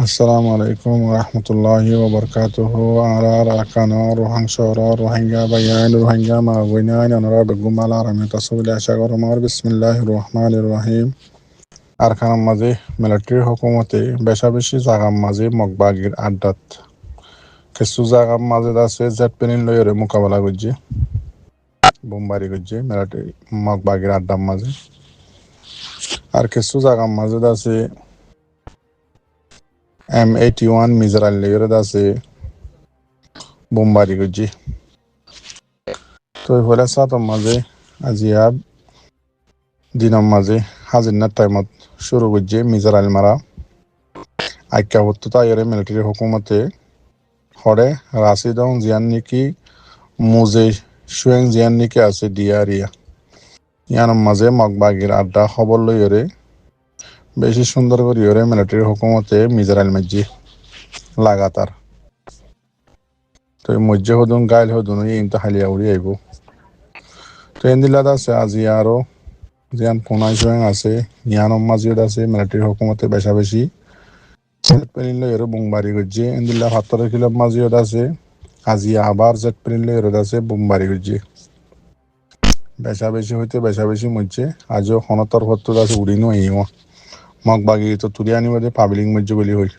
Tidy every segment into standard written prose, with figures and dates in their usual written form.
আসসালামু আলাইকুম রহমতুল্লাহি ওবরকাতুহু আরার আকানর রোহাংসর রোহিঙ্গা বাইয়ান রোহিঙ্গা মাগুইনান অনরা বেগুমাল আরামে তাসবিল আশাগরমার বিসমিল্লাহির রহমানির রহিম আরকানাম মাঝে মিলিটারি হুকুমতে বেশা বেশি জাগাম মাঝে মগবাগির আড্ডাত কিছু জাগাম মাঝে আছে জেট পেনিন লইরে মোকাবেলা করছে বোমবারি করছে মিলিটারি মগবাগির আড্ডার মাঝে আর কিছু জাগাম মাঝে আছে M81 মিসাইল লইরে আছে বোমবারি করছে তো হলে সাতম মাঝে আজিয়াব দিনম মাঝে হাজিরনার টাইমত শুরু করছে মিসাইল মারা আইকা হতো তাইরে মিলিটারি হুকুমতে হরে রাশিদং জিয়ান নিকি মুজে সুয়েং জিয়ান নিকি আছে ডিয়ারিয়া ইয়ানম মাঝে মগবাগির আড্ডা খবর লইরে বেশি সুন্দর করে মিলিটারি হুকুমতে মিসাইল মাঝে লাগাতার তো মজ্জে হদুন গাইল হদুন ইনতা হালিয়া উড়ি আইব তো এন্দিলাদ আছে আজি আরো জিয়ান পোনাই সুয়েং আছে ইয়ানম মাঝিদ আছে মিলিটারি হুকুমতে বেশা বেশি জেট প্লেন লইরে বোমবারি করছে এন্দিল্লা 17 কিলো মাঝিদ আছে আজি আবার জেট প্লেন লইরে আছে বোমবারি করছে বেশা বেশি হইতে বেশা বেশি মজ্জে আজও হনতর হত্তর আছে উড়িনো আইও মগবাগি তো তুলি আনিবাদে পাবলিক মজ্জে বলি হই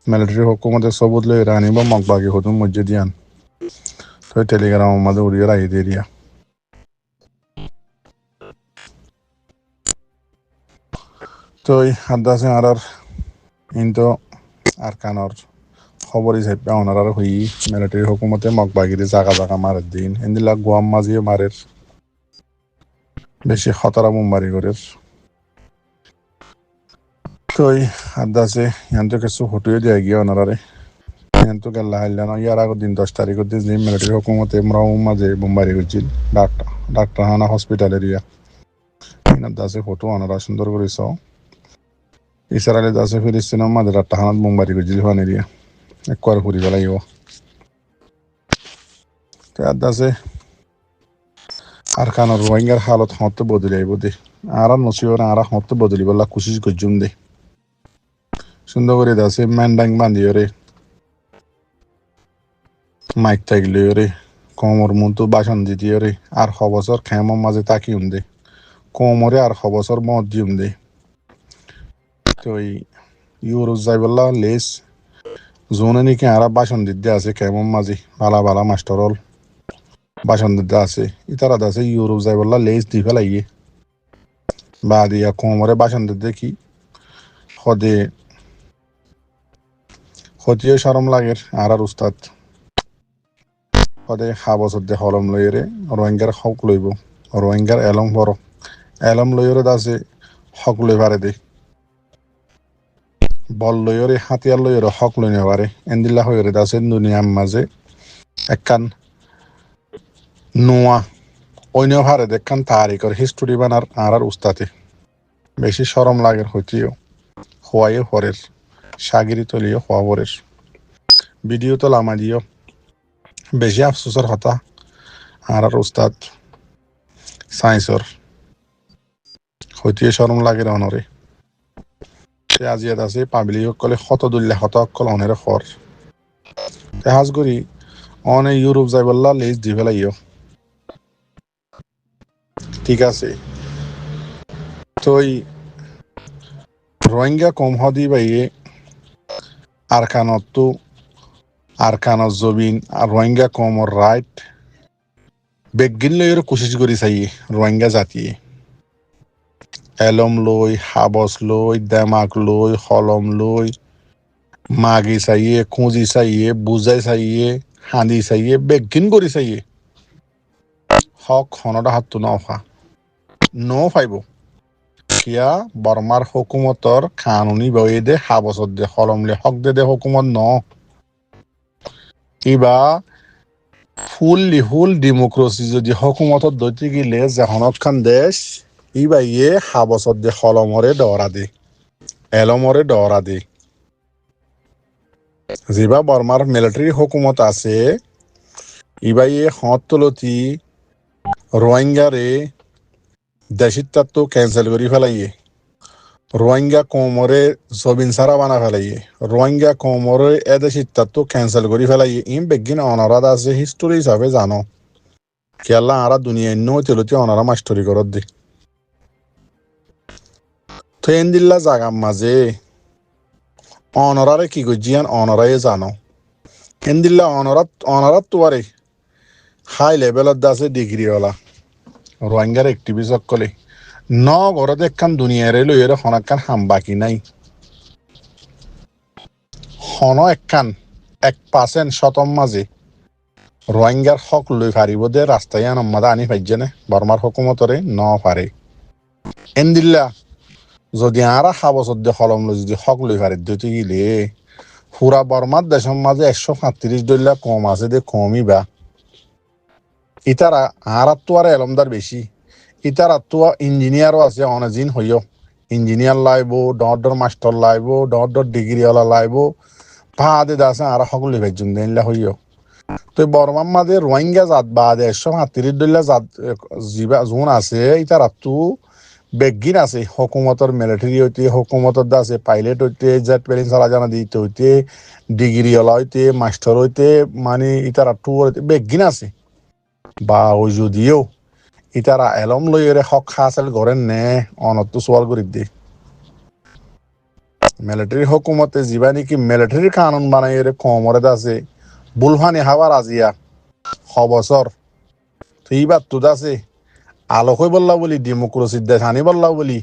মিলিটারি হুকুমতে সবুত লইরে আনিব মগবাগি হতুন মজ্জে দিয়ান তো টেলিগ্রাম মাঝে উড়িয়ে রাখি দিয়ে দিয়া তো আদা আছে আর কিন্তু আর কানর খবর হিসাবে ওনার হই মিলিটারি হুকুমতে মগবাগিরে জাগা জাগা মারের দিন এন্দিলা গোয়াম মাঝিয়ে মারের বেশি খতরা বোমবারি করে তো আদা আছে ইয়ান কিছু হটুয়ে দিয়ে গিয়ে ওনারে ইয়ান তো গেল্লা হাইলা না ইয়ার আগের দিন 10 তারিখের দিন যে মিলিটারি হুকুমতে মরাও মাঝে বোমবারি করছিল ডাক্তার হানা হসপিটাল এরিয়া আদা আছে ফটো ওনারা সুন্দর করেছ ইসরায়েলে আছে ফিলিস্তিনের মাঝে ডাক্তার হানাত বোমবারি করছিল হান এরিয়া একবার ঘুরি পেলাইব তো আদা আছে আর কানোর রোহিঙ্গার হালত হতে বদলে আইব দে আর নসিবর আর হতে বদলি বলা কোশিশ করছুম দে সুন্দর করে আছে ম্যান্ডাং বান্ধিও রে মাইক থাকলে রে কোমর মতো বাসন দিতে রে আর বছর খেমর মাঝে তাকি দে কোমরে আর বছর মত দিম দে তো ইউরো যাই বললা লেস জোনে নাকি আর বাসন দিতে আছে খেমর মাঝে ভালা ভালা মাস্টার হল বাসন দিতে আছে ইতারা আছে ইউরো যাই বললা লেস দি ফেলাইয়ে বা দিয়া কোমরে বাসন দিতে কি হদে হতিও সরম লাগের আর উস্তাদ হদে বছর দে হলম লইরে রোহিঙ্গার হক লইব রোহিঙ্গার এলম লইরে আছে হক লই পারে দে বল লইরে হাতিয়ার লইরে হক লই নেবারে এন্দিল্লা হইরে আছে দুনিয়ার মাঝে একখান নোয়া অন্য ভারে দেখখান তারিখর হিস্টোরি বানার আর উস্তাতে বেশি সরম লাগের হইতেও হওয়াইও হরের সাগিরি তলিও হওয়া হরের ভিডিও তো লামা দিও বেশি আফসোসের হতা আর উস্তাদ সায়েন্সর হইতে সরম লাগে অনরে আজিয়াত আছে পাবলিক সকলে শত দুল্লা শত অকল অনেরে খর তেহাজ করি অনে ইউরোপ যাই বললা লেজ দি ফেলাইও ঠিক আছে তো রোহিঙ্গা কম হদি বাইয়ে আরকানত জবিন আর রোহিঙ্গা কমর রাইট বেগিন লইয়ের কোশিশ করি চাই রোহিঙ্গা জাতিয়ে এলম লই হাবস লই দেমাক লই হলম লই মাগি চাইয়ে খুঁজি চাইয়ে বুজাই চাইয়ে হাঁদি চাইয়ে বেগিন কৰি চাইয়ে হক হনটা হাতটো ন ফাইব কিয়া বর্মার হুকুমতর কানুনি বয়ে দে হাবসত দে হলমলে হক দে হুকুমত ন কিবা ফুল ডেমোক্রেসি যদি হুকুমতত দৈতি গিলে যেহনক খান দেশ ইয়ে হাবসত দে হলমরে ডরা দে এলমরে ডরা দে যিবা বর্মার মিলিটারি হুকুমত আছে ইয়ে হতলতি রোহিঙ্গারে দেশিত তো ক্যান্সেল করি ফেলাইয়ে রোহিঙ্গা কোমরে জবিন সারা বানা ফেলাইয়ে রোহিঙ্গা কোমরে এদে সিদ্ধান্ত ক্যান্সেল করে ফেলাইয়ে ইন বেগিন অনারাত আছে হিস্টোরি হিসাবে জানো কেলা আরা দুনিয়া নো তেলতি অনারা মাস্টরি করত দি তো এন দিল্লা জাগাম মাঝে অনরারে কি গজিয়ান অনরায়ে জানো এন দিল্লা অনারাত তোয়ারে হাই লেভেলত আছে ডিগ্রিওয়ালা রোহিঙ্গার একটিভিস্ট সকলে ন ঘরত একখান দুনিয়ারে লই এর হনাক্কান হাম বাকি নাই হন একখান 1% শতম মাঝে রোহিঙ্গার হক লই ফারিব দে রাস্তায় আনম্মাদা আনি ফাইজেনে বর্মার হুকুমতরে ন পারে এন দিল্লা যদি আরা হাবসদ দে হলম লই যদি হক লই ফারি দিতে গিলে পুরা বর্মার দেশের মাঝে 135 কম আছে দে কমই বা ইতারা আরাত তো আর এলমদার বেশি ইতারা তো ইঞ্জিনিয়ারও আছে অনাজিন হইও ইঞ্জিনিয়ার লাইব ডর মাস্টার লাইব ডর ডিগ্রিওয়ালা লাইব ভাদে দাসে আর সকল লিভাইজুন দেনলা হইও তো বর্মার মাঝে রোহিঙ্গা জাত বাদে 135 জাত জিবা জোন আছে ইতারা তো বেগিন আছে হুকুমতর মিলিটারি হইতে হুকুমতর আছে পাইলট হইতে জেট প্লেন চালা জানা দিতে হইতে ডিগ্রিওয়ালা হইতে মাস্টার হইতে মানে ইতারা তো বেগিন আছে বা ওই যদিও ইতারা এলম লই এর হক হাসিল করেন নে অনত সোয়াল করি দে মিলিটারি হুকুমতে জিবা নাকি মিলিটারি কানুন বানাই এর কমরে আছে বুলহানি হাওয়ার আজিয়া হবছর তো এইবার তো আছে আলোকই বললা বলি ডেমোক্রেসির দেশ আনি বললা বলি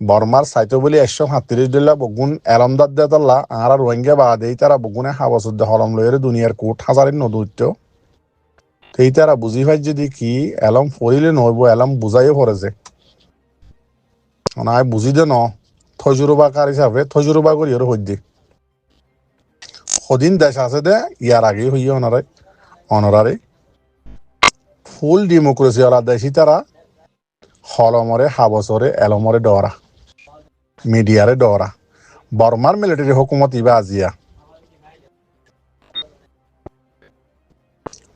বর্মার সাইতো বলি 137 বগুন এলমদার দে তাল্লা আর রোহিঙ্গা বাদে তারা বগুনে হাবছর দে হলম লই এর দুনিয়ার কোট হাজারের নদুত্য এই তারা বুঝি পাই যদি কি এলম ফরিলে নহব এলম বুঝাইও পড়েছে নাই বুঝি দে ন থজুরবাকার হিসাবে থজুরবা করি ওর হইতে সদিন দেশ আছে দে ইয়ার আগে হইয়া অনারারে ফুল ডেমোক্রেসি ওলা দেশি তারা হলমরে হাবসরে এলমরে ডরা মিডিয়ারে ডরা বর্মার মিলিটারি হুকুমত ইবা আজিয়া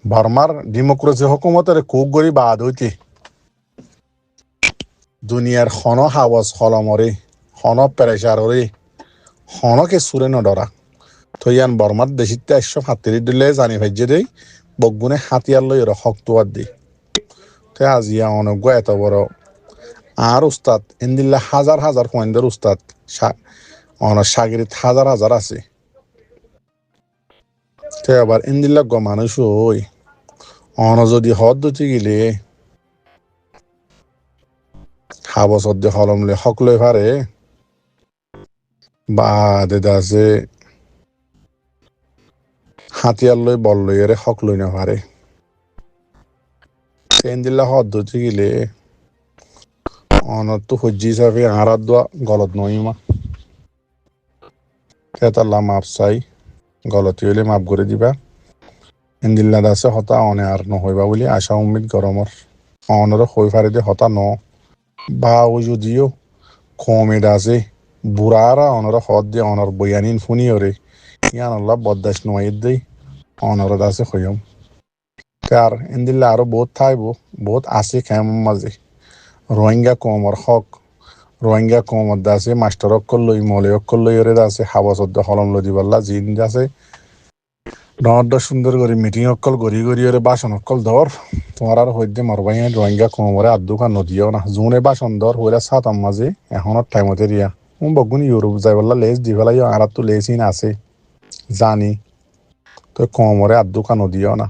বর্মার ডেমোক্রেসি হুকুমতের কুক গরি বাদ হইতে দুনিয়ার খন হাবস হলমরে খন প্রেসাররে হনকে সুরে নডরা তো ইয়ান বর্মার দেশিতে 137 জানি ভাইজে দেই বগুনে হাতিয়ার লই শক্তবাদ দি তো আজিয়া অনজ্ঞ এত বড় আর উস্তাদ ইন্দিল্লা হাজার হাজার পয়েন্টের উস্তাদ সাগরিত হাজার হাজার আছে তো আবার ইন্দিল্লা গ মানুষ ওই অন যদি হদ দুটি গিলে হাবসদ দিয়ে হলমলে হক লই পারে বা দেদা আছে হাতিয়ার লই বল লই এর হক লই না পারে ইন্দিল্লা হদ দুটি গিলে অনত তো হজ্জি হিসাবে আরাত দোয়া গলত নইমা তেতাল্লা মাপ চাই গলতি হইলে মাপ করে দিবা ইন্দিল্লা দাসে হতা অনে আর নহইবা বলি আশা উম্মিদ গরমর অনর হই ফারে দে হতা ন বা ও যদিও কমে দাসে বুড়ারা অনর হদ দিয়ে অনর বয়ানিন ফুনি ওরে ইয়ান আল্লাহ বদাস নয় দেই অনর দাসে হইম কার ইন্দিল্লা আরো বহুত থাইব বহুত আছে কেম মাঝে রোহিঙ্গা কমর হক রোহিঙ্গা কমর দাসে মাস্টার অক্কল লই মলে অক্কল লই ওরে দাসে হাবসদ্দ হলম লদি বললা জিন দাসে ডর সুন্দর করে মিটিং অক্কল গড়ি গড়ি ওরে বাসন অক্কল ধর তোমার আর হইতে মরবাই রোহিঙ্গা কমরে আদুকা নদীও না জুনে বাসন ধর হইলা সাতাম মাঝে এখনত টাইমতে রিয়া বগুন ইউরোপ যাই বললা লেজ দি ফেলাই আর তো লেসিন আছে জানি তো কমরে আদুকা নদীও না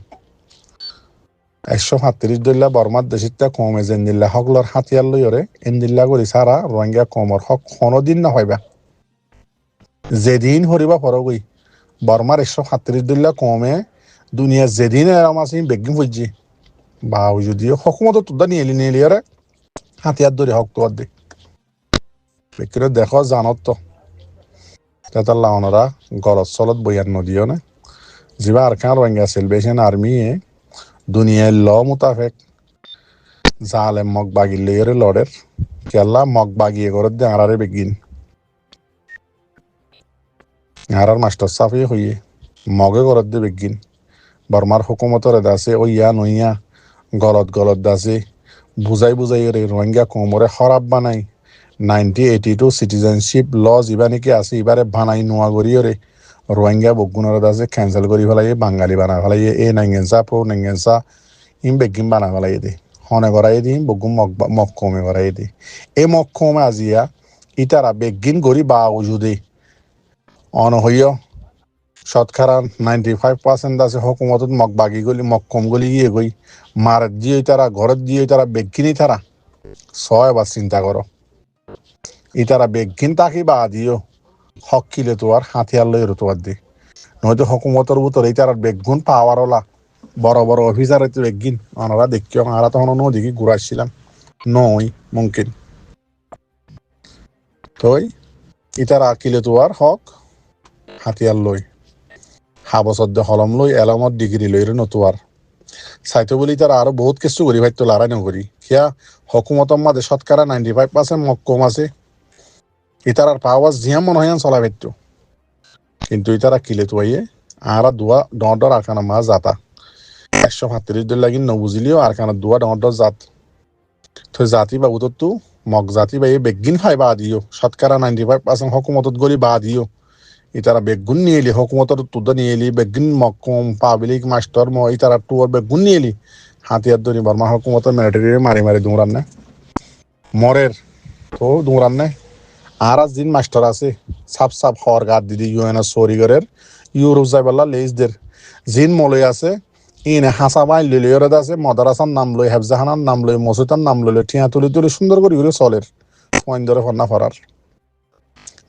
137 বর্মার দেশিতা কমে জেন্দিল্লা হকলর হাতিয়ার লই ওরে ইন্দিল্লা করি সারা রোহিঙ্গা কমর হক কোনদিন না হইবা যেদিন হরিবা ফরগই বর্মার 137 কমে দুনিয়া যেদিন এরাম আছে বেগিন ফুজি বা যদিও হকুমত তোদা নিয়ে আরে হাতিয়ার ধরে হক তোয়ার দে বেকিরে দেখো জানত তো তেতাল্লা ওনারা গলত চলত বইয়ার নদীও না যিবা আর কান রোহিঙ্গা সেলভেশন আর্মি দুনিয়ার ল মোতাবেক জালে মগ বাগি লেয়ারে লড়ের কেলা মগ বাগিয়ে করে দে আরারে বেগিন আরার মাস্টার সাফি হইয়ে মগে করে দে বেগিন বর্মার হুকুমতরে দাসে ও ইয়া নইয়া গলত দাসে বুঝাই রে রোহিঙ্গা কোমরে খরাব বানাই 1982 সিটিজেনশিপ ল যিবা নেকি আছে এবারে বানাই নোয়া করিয়রে রোহিঙ্গা বগুণর আছে ক্যান্সেল করি ফেলাই বাঙালি বানা ফেলাই এ নাঙ্গেনসা প্রো নাঙ্গেনসা ইম বেগিম বানা ফেলাই দে হনে করাই দিম বগুম মক্কমে করাই দি এই মক্কমে আজিয়া ইতারা বেগিন গরি বা উজুদে অনহইয় শতকরা 95% আছে হকুমতত মক বাগি গলি মক্কম গলি গিয়ে গই মারত দিয়ে তারা ঘরত দিয়ে তারা বেগিনি তারা ছয় বা চিন্তা করো ইতারা বেগিন তাকি বা দিও হক কিলে তো আর হাতিয়ার লই তোমার দি নয়তো হকুমতর ভিতরে ইতারা বেগুন পাওয়ার ওলা বড় বড় অফিসার বেগিন ওনারা দেখিও আমরা তখন নদীকে ঘুরাইছিলাম নই মুমকিন তই ইতারা কিলে তো আর হক হাতিয়ার লই হাবসদ্য হলম লই এলমত ডিগ্রি লই নতুয়ার চাইতো বলি তারা আরো বহুত কিছু করি ভাইতো লড়াই নকরি সিয়া হকুমতর মাঝে শতকরা 95% মক্কম আছে ইতারার পাওয়ার জিয়া মনে হয় চলা ভাইতো কিন্তু ইতারা কিলে তো আর দুয়া ডর আরখানা মা যাতা 135 দিন লাগি নবুঝিলিও আরখানা দুয়া ডর জাত তো জাতি বাবু তো মগ জাতি বা বেগিন খাই বা দিও শতকরা 95% হকুমতত গলি বা দিও ইতারা বেগুন নিয়ে এলি হকুমতর তুদ নিয়ে এলি বেগুন মক্কম পাবলিক মাস্টার ইতারা টুয়ার বেগুন নিয়ে এলি হাতিয়ার ধরি বর্মা হকুমতর মিলিটারি মারি মারি দৌড়ান না মরের তো দৌড়ান না আর দিন মাস্টার আছে সাপ সাপ হওয়ার গাদ দিদি ইউএনএস সরিগরের ইউরোপ যাই বললা লেজদের জিন মলই আছে ইনে হাসা বাইন লইলে ওরা আছে মদারাসার নাম লই হেফজাহানার নাম লই মসুতার নাম লইলে ঠিয়া তুলি তুলি সুন্দর করে ঘুরে চলের পয়েন ধরে ফন্না ফরার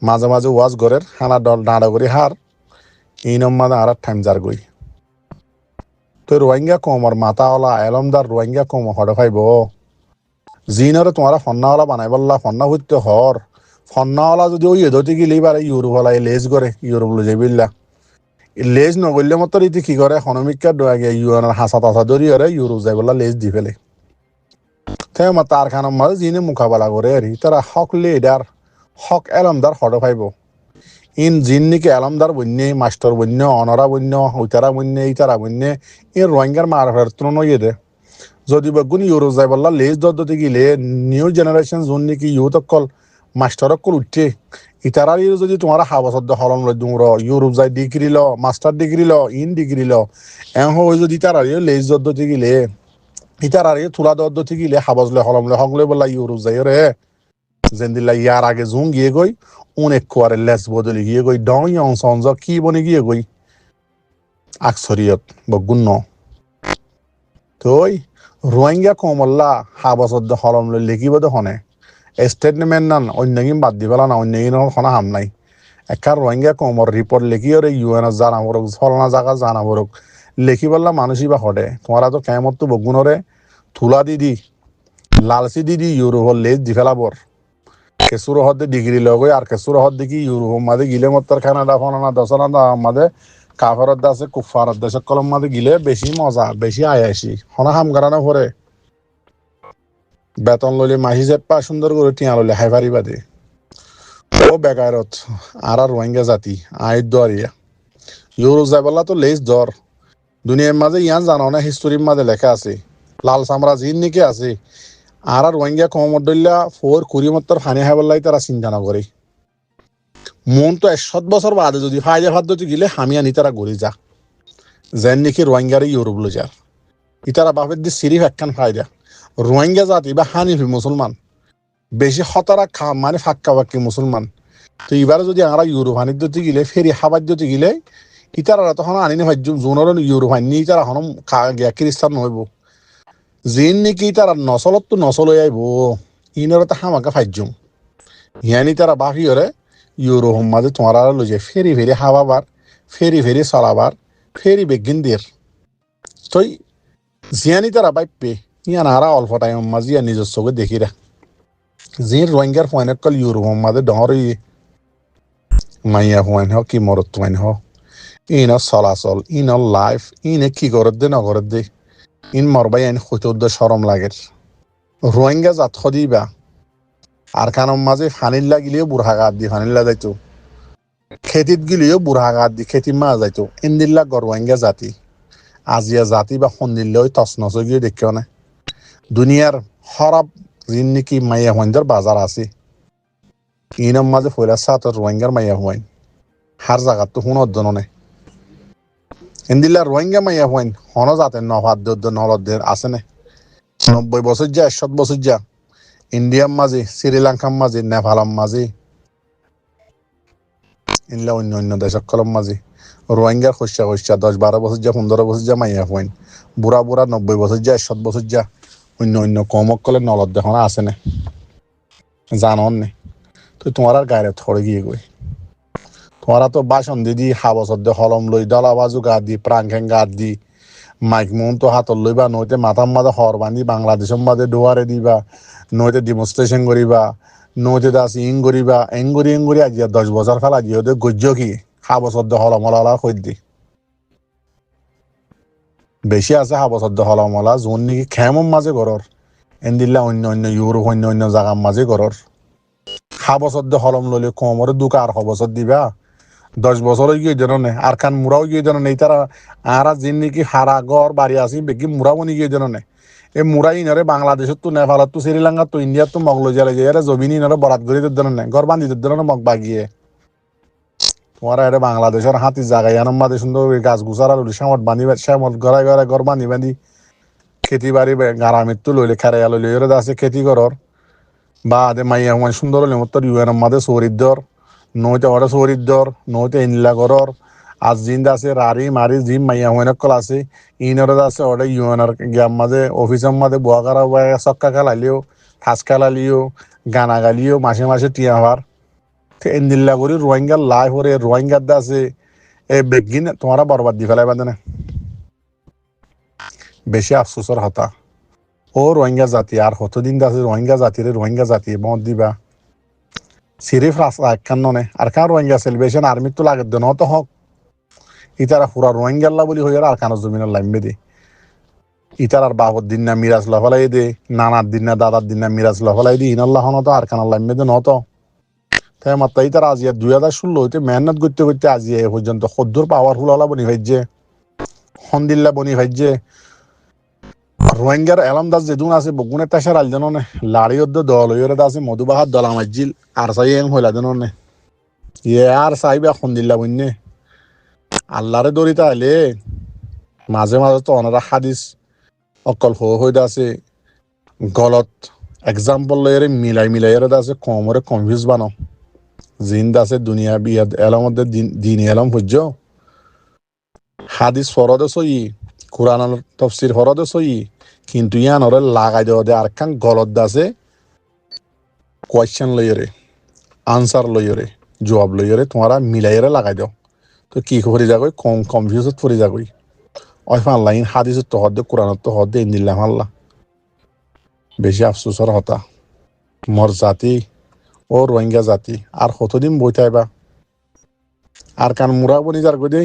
মাঝে মাঝে ওয়াজ ঘরের হানা ডল ডাঁড়া করি হার ইনম মাঝে আর টাইম যার গই তো রোহিঙ্গা কমর মাতাওয়ালা এলমদার রোহিঙ্গা কম হড়ে খাইব জিনরে তোমারা ফন্নাওয়ালা বানাই বললা ফন্না হইতে হর ফন্নাওয়ালা যদি ওই এদতে গেলেই পারে ইউরোপ হলাই লেজ করে ইউরোপ লো যাবিল্লা লেজ নগরলে মতো রীতি কি করে হনমিকা ডোয়াগে ইউএনের হাসা তাসা ধরি হরে ইউরোপ যাই বললা লেজ দি ফেলে তাই আমার তার খানোর মাঝে জিনে মোকাবেলা করে আর তারা হক লিডার হক এলমদার হড়ে খাইব ইন জিন নিকে এলমদার বন্যে মাস্টার বন্য অনরা বন্য উতারা বন্য ইতারা বন্য ইন রোহিঙ্গার মার ফেরত নইয়ে দে যদি বেগুন ইউরোপ যাই বললা লেজ দতে গিলে নিউ জেনারেশন যোন নাকি ইউথ অকল মাস্টার অকল উঠে ইতারার যদি তোমার হাবসদ্য হলম লই দুর ইউরোপ যাই degree law master degree law in degree law এহ যদি ইতারার লেজ দতে গিলে ইতারার তুলা দতে গিলে হাবস লে হলম লে হংলে বললা ইউরোপ যাই রে জেন্দিল্লা ইয়ার আগে জুং গিয়ে গই অনেক কোয়ারে লেস বদলি গিয়ে গই ডং ইয়ং সঞ্জ কি বনে গিয়ে গই আকসরিয়ত বগুন ন তই রোহিঙ্গা কমল্লা হাবসদ্য হলম লই লিখিব দহনে স্টেটমেন্ট নান অন্যগিন বাদ দি পেলা না অন্যগিন খনা হাম নাই একার রোহিঙ্গা কমর রিপোর্ট লিখিওরে ইউএন জানাবরক ফলনা জায়গা জানাবরক লিখি পেলা মানুষই বা হডে তোমারা তো কেমত তো বগুনরে থুলা দি লালচি দি ইউরোপর লেজ দি ফেলাবর কেসুর হদ্দে ডিগ্রি লগই আর কেসুর হদ দেখি ইউরোপ মাঝে গিলে মত্তর কানাডা ফনানা দশনা মাঝে কাফারত আছে কুফারত দেশ কলম মাঝে গিলে বেশি মজা বেশি আয়াসি হনা হাম গারানো পরে বেতন লইলে মাহি চেপা সুন্দর করে টিয়া লইলে হাই পারিবা দে ও বেকারত আর রোহিঙ্গা জাতি আইত দরিয়া ইউরোপ যাই বললা তো লেজ দর দুনিয়ার মাঝে ইয়ান জানো না হিস্টোরির মাঝে লেখা আছে লাল সামরাজ ইন নিকে আছে আর রোহিঙ্গা কমর দইলা ফোর কুড়ি মত্তর ফানি হাই বললাই তারা চিন্তা না করে মন তো 100 বছর বাদে যদি ফায়দা ফাদ্দতি গিলে হামিয়া নি তারা গড়ি যা যেন নাকি রোহিঙ্গারে ইউরোপ লো যার ইতারা বাপের দি সিরিফ একখান ফায়দা রোহিঙ্গা জাতি বা হানিফি মুসলমান বেশি হতারা মানে ফাক্কা বাক্কি মুসলমান তো এবারে যদি আমরা ইউরোপ হানির দিতে গিলে ফেরি হাবার দিতে গিলে ইতারা তখন আনি নি ভাজ্যুম জোনর ইউরোপ হানি ইতারা হন গিয়া খ্রিস্টান নহইব জিন নাকি তারা নচলত তো নচল আইব ইনরে তো হামাকে ফাজ্যুম হিয়ানি তারা বাফি হরে ইউরোপ মাঝে তোমার লো যে ফেরি ফেরি হাবাবার ফেরি ফেরি চলাবার ফেরি বেগিন দের তই জিয়ানি তারা বাইপে ইয়ান আরা অল্প টাইম মাঝে ইয়া নিজের চোখে দেখি রা জিন রোহিঙ্গার ফয়েন কল ইউরোপ মাঝে ডর মাইয়া ফয়েন হ কি মরত ফয়েন হ ইন চলাচল ইন লাইফ ইনে কি করত দে নগরত দে ইন মরবাই আইন হইতে সরম লাগে রোহিঙ্গা জাত সদিবা আর কানম মাঝে ফানিল লাগিলেও বুড়া গাত দি ফানিল্লা যাইতো খেতিত গিলেও বুড়া গাত দি খেতি মা যাইতো ইন্দিল্লা রোহিঙ্গা জাতি আজিয়া জাতি বা সন্দিল্লেও তছনছ গিয়ে দেখিও না দুনিয়ার হরাব যিন নাকি মাইয়া হইন্দর বাজার আছে ইনম মাঝে ফয়লা সাত রোহিঙ্গার মাইয়া হুয়াইন হার জায়গা তো হুন অর্জন নে ইন্দিল্লা রোহিঙ্গা মাইয়া হুয়াইন হন যাতে নভাদ্য নলদের আছে নে 90 বছর যা 100 বছর যা ইন্ডিয়ার মাঝে শ্রীলঙ্কার মাঝে নেপালের মাঝে ইনলা অন্য অন্য দেশক কলম মাঝে রোহিঙ্গার খসা 10-12 বছর যা 15 বছর যা মাইয়া হুয়াইন বুড়া 90 বছর যা 100 বছর যা অন্য অন্য কমক কলে নলদ দেখনা আছে নে জানন নে তো তোমার আর গায়ে থরে গিয়ে গই তোমারা তো বাসন দিদি হাবসদ্দে হলম লই দলা বাজু গা দি প্রাংখেং গা দি মাইক মন তো হাতত লইবা নইতে মাথার মাঝে হর বান্ধি বাংলাদেশের মাঝে ডোয়ারে দিবা নইতে ডিমনস্ট্রেশন করিবা নইতে দাস করিবা এঙ্গুরি আজিয়া 10 বছর খাল আজিয়া ওদের গজ্য কি হাবসদ্দে হলমলা কই দি বেশি আছে হাবসদ্দে হলমলা যোন নাকি খেমম মাঝে ঘরর এন্দিল্লা অন্য অন্য ইউরোপ অন্য অন্য জায়গার মাঝে ঘরর হাবসদ্দে হলম লইলে কমরে দুকা আর হবসর দিবা 10 বছর গিয়ে যেন নে আর খান মুরাও গিয়ে যেন নেই তারা আর যিন নাকি হারা ঘর বাড়ি আসি বেগি মুরাও বনি গিয়ে যেন নে এই মুরাই ইনরে বাংলাদেশত তো নেপালত তো শ্রীলঙ্কাত তো ইন্ডিয়াত তো মগলো জালে যায় জমিনি ইনরে বরাত করে যেন নে ঘর বান্ধি যেন মগ বাগিয়ে তোমার এটা বাংলাদেশের হাতি জায়গায় আনম মাদে সুন্দর গাছ গুছার আর শ্যামত বান্ধি শ্যামত ঘরে ঘর বান্ধি খেতি বাড়ি গারামিত তো লইলে খেরাইয়া লইলে এর আছে খেতি করর বা আদে মাইয়া মানে সুন্দর হলে মতো ইউএনএম মাদে চরিদ্দর নইতে ওটা চরিদ্দর নইতে ইনলা করর আজ জিন্দ আছে রারি মারি জিম মাইয়া হইনকল আছে ইনরে আছে ওটা ইউএনআর গ্যাম মাঝে অফিসের মাঝে বুয়া করা চক্কা খেলালিও ফাঁস খেলালিও গানা গালিও মাসে মাসে টিয়া হওয়ার ইন্দিল্লা করি রোহিঙ্গার লাই হরে রোহিঙ্গার দা আছে এই বেগিন তোমারা বরবাদ দি ফেলাই বাঁধে না বেশি আফসোসর হতা ও রোহিঙ্গা জাতি আর কতদিন আছে রোহিঙ্গা জাতি মত দিবা সিরিফ রাস্তা একখান ননে আর কান রোহিঙ্গা সেলিব্রেশন আর্মি তো লাগে দেন তো হক ইতারা পুরা রোহিঙ্গাল্লা বলি হয়ে আর কানো জমিনের লাইমবে দে ইতার আর বাবর দিন না মিরাজ লফলাই দে নানার দিন না দাদার দিন না মিরাজ লফলাই দি ইনাল্লাহ হনত আর কানার লাইমবে দে নত তাই মাত্র ইতার আজিয়া 2016 হইতে মেহনত করতে করতে আজিয়া এ পর্যন্ত সদ্দুর পাওয়ারফুল হলা বনি ভাইজে হন্দিল্লা বনি ভাইজে রোহিঙ্গার এলামদাস যেদুন আছে বগুনে তাসার আল জানো নে লাড়ি অদ্দ দল হইরে আছে মধুবাহার দল আমাজিল আর সাই এম হইলা জানো নে ইয়ে আর সাইবা হন্দিল্লা বন্যে আল্লাহরে দরিতা আলে মাঝে মাঝে তো অনারা হাদিস অকল হইতে আছে গলত এক্সাম্পল লইরে মিলাই আছে কমরে কনফিউজ বানো জিন্দ আছে দুনিয়া বিয়াদ এলামতে দিন এলাম হজ্জ হাদিস ফরদে সই কোরআন তফসির ফরদে সই কিন্তু ইয়ান ওরে লাগাই দেওয়া দে আর খান গলত আছে কোয়েশ্চেন লইরে আনসার লইরে জবাব লইরে তোমারা মিলাইরে লাগাই দাও তো কি করে যাগই কনফিউজত পড়ে যাগই ওই লাইন হাদিস তো হদ্দে কোরআন তো হদ্দে ইন্দিল্লাহ আল্লাহ বেশি আফসোসর হতা মর জাতি ও রোহিঙ্গা জাতি আর কতদিন বইতাইবা আর কান মুরা বনি যার গদে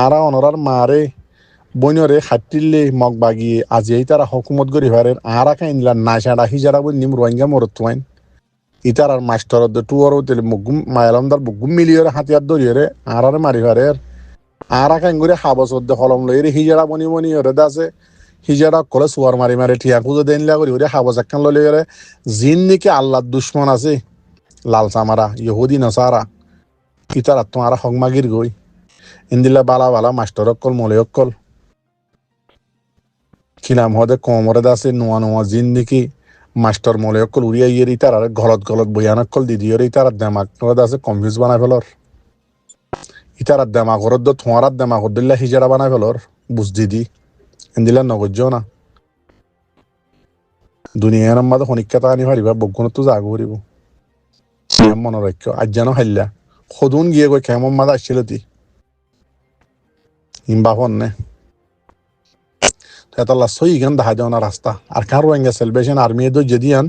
আরা অনরার মারে বইনরে খাটিলে মগ বাগিয়ে আজি তারা হকুমত গরি হারের আরা কাইনলা নাইসাডা হিজারা বই নিম রোহিঙ্গা মরতুয়াইন ইতার আর মাস্টার টুয়ার তেলে মুগুম মায়ালামদার বুগুম মিলিয়রে হাতিয়ার দরিয়রে আরারে মারি হারের আরা কাইন গরি হাবসদ্দে হলম লইরে হিজারা বনি ওরে দাসে হিজারা কলে সুয়ার মারি ঠিয়া খুঁজে দেনলা করি ওরে হাবস একখান লইরে জিন নিকে আল্লাহর দুশ্মন আছে লালসা মারা ইহুদি নসারা ইতার তোমারা হকমাগির গই ইন্দিল্লা বালা মাস্টার অক্কল মলে অক্কল খিলাম হদে কমরে দাসে নোয়া জিন্দিকি মাস্টার মলে অক্কল উড়িয়া ইয়ের ইতার আর গলত বয়ান অক্কল দিদিওর ইতার দেমাক দাসে কনফিউজ বানাই ফেলর ইতার দেমাকর তোমার দেমাকর দিল্লা হিজারা বানাই ফেলর বুঝ দিদি ইন্দিল্লা নগজ্য না দুনিয়ার মাঝে শনিক্ষাতা আনি পারিবা বগুণত তো জাগ করিব মনে রাখ্য আজ যেন হাইল্লা সদুন গিয়ে গৈ কেমন মাঝে আসছিল তি ইম্বাফন নে তাহলে সই গান দেখা যাও না রাস্তা আর কার রোহিঙ্গা সেলিব্রেশন আর্মি যেদিয়ান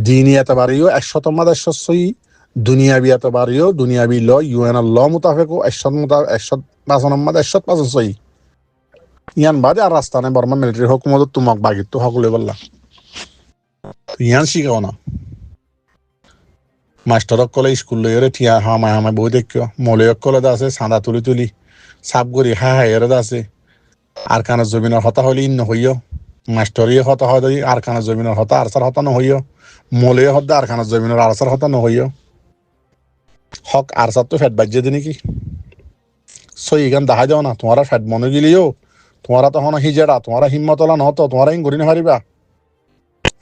দিনই এতবারেও 100 মাদে 100 দুনিয়াবি এতবারেও দুনিয়াবি ল ইউএন ল মোতাবেক 100 মাদে 100 সই ইয়ান বাদে আর রাস্তা নেই বর্মা মিলিটারি হুকুমত তোমাক বাগিত তো সকলে বললা ইয়ান শিখাও না মাস্টার কলে স্কুল লইরে ঠিয়া হামায় বই দেখিও মলে কলে আছে চাঁদা তুলি সাপ গড়ি হাইরে আছে আর কানের জমিনের হতা হইলে ইন্ন হইও মাস্টরিয়ে হতা হয় আর কানের জমিনের হতা আর সার হতা নহইও মলে হদ্দা আর খানা জমিনের আরসার হতা নহইও হক আরসার তো ফ্যাট বাজ্যে দিনে কি সই এখান দেখা যাও না তোমারা ফ্যাট মনে গেলিও তোমারা তখন হিজেরা তোমারা হিম্মতলা নহতো তোমারা ইন ঘুরি নারিবা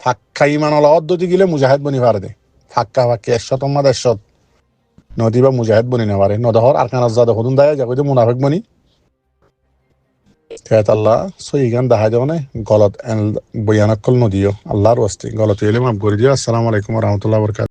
ফাক্কা ইমান আলা অদ্দতি গিলে মুজাহিদ বনি পারে দে ফাক্কা ফাক্কি 100 তোমাদের 100 নদী বা মুজাহিদ বনি না পারে নদহর আর কানা জাদা হদুন দায় যাবে তো মুনাফিক বনি খেত আল্লাহ সই গান দেখা যাও না গলত বয়ানকল নদীও আল্লাহর ওয়াস্তে গলত এলে মাফ করে দিও আসসালামু আলাইকুম ওয়া রাহমাতুল্লাহি ওয়া বারাকাতুহু